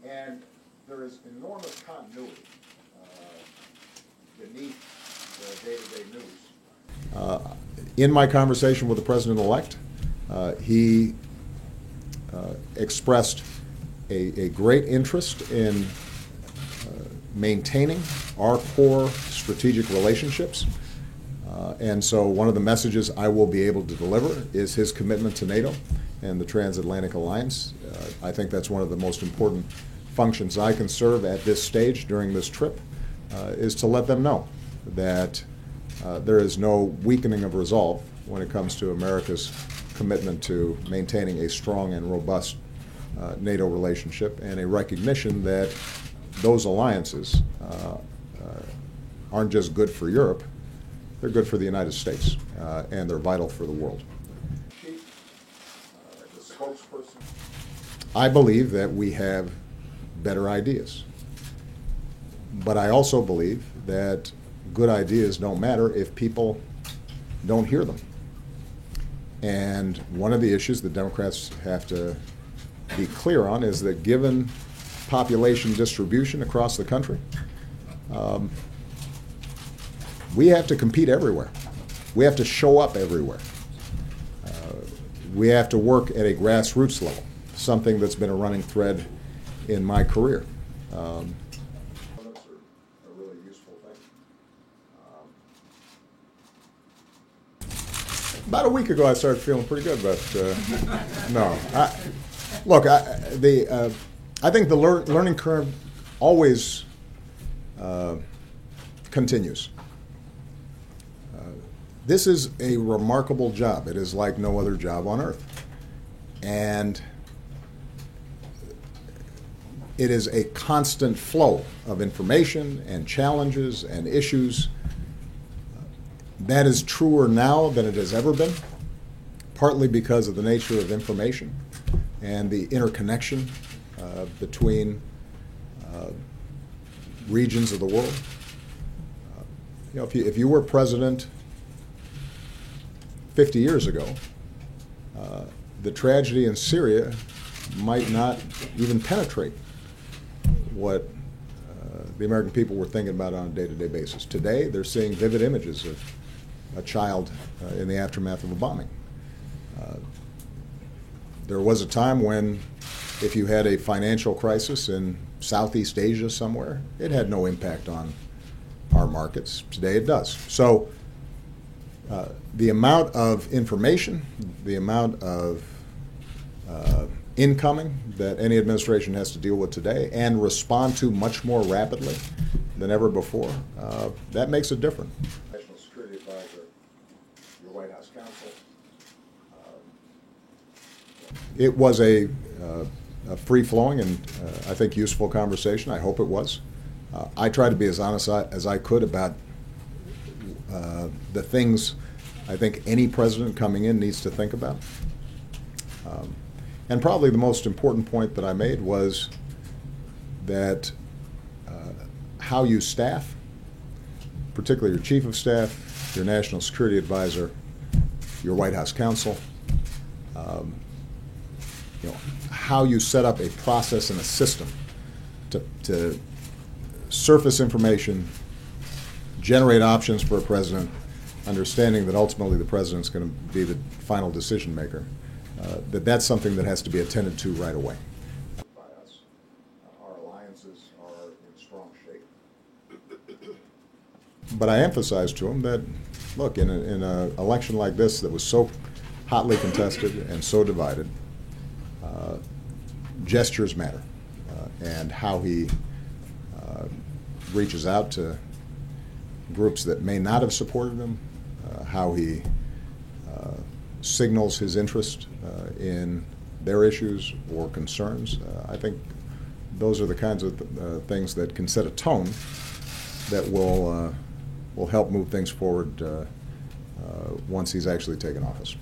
And there is enormous continuity beneath the day-to-day news. In my conversation with the President-elect, he expressed a great interest in maintaining our core strategic relationships. And so one of the messages I will be able to deliver is his commitment to NATO and the Transatlantic Alliance. I think that's one of the most important functions I can serve at this stage during this trip, is to let them know that there is no weakening of resolve when it comes to America's commitment to maintaining a strong and robust NATO relationship, and a recognition that those alliances aren't just good for Europe, they're good for the United States, and they're vital for the world. The spokesperson. I believe that we have better ideas, but I also believe that good ideas don't matter if people don't hear them. And one of the issues that Democrats have to be clear on is that given population distribution across the country, we have to compete everywhere. We have to show up everywhere. We have to work at a grassroots level, something that's been a running thread in my career. A really useful thing. About a week ago, I started feeling pretty good, but no. I think the learning curve always continues. This is a remarkable job. It is like no other job on earth. And it is a constant flow of information and challenges and issues. That is truer now than it has ever been, partly because of the nature of information and the interconnection between regions of the world. If you were president 50 years ago, the tragedy in Syria might not even penetrate what the American people were thinking about on a day-to-day basis. Today, they're seeing vivid images of a child in the aftermath of a bombing. There was a time when, if you had a financial crisis in Southeast Asia somewhere, it had no impact on our markets. Today it does. So the amount of information, the amount of incoming that any administration has to deal with today and respond to much more rapidly than ever before, that makes it different. National Security Advisor, your White House counsel. It was a free-flowing and I think useful conversation. I hope it was. I tried to be as honest as I could about the things I think any president coming in needs to think about. And probably the most important point that I made was that how you staff, particularly your chief of staff, your national security advisor, your White House counsel, how you set up a process and a system to surface information, generate options for a president, understanding that ultimately the president's going to be the final decision maker, that's something that has to be attended to right away. By us, our alliances are in strong shape. But I emphasized to him that, look, in an election like this that was so hotly contested and so divided, gestures matter, and how he reaches out to groups that may not have supported him, how he signals his interest in their issues or concerns. I think those are the kinds of things that can set a tone that will help move things forward once he's actually taken office.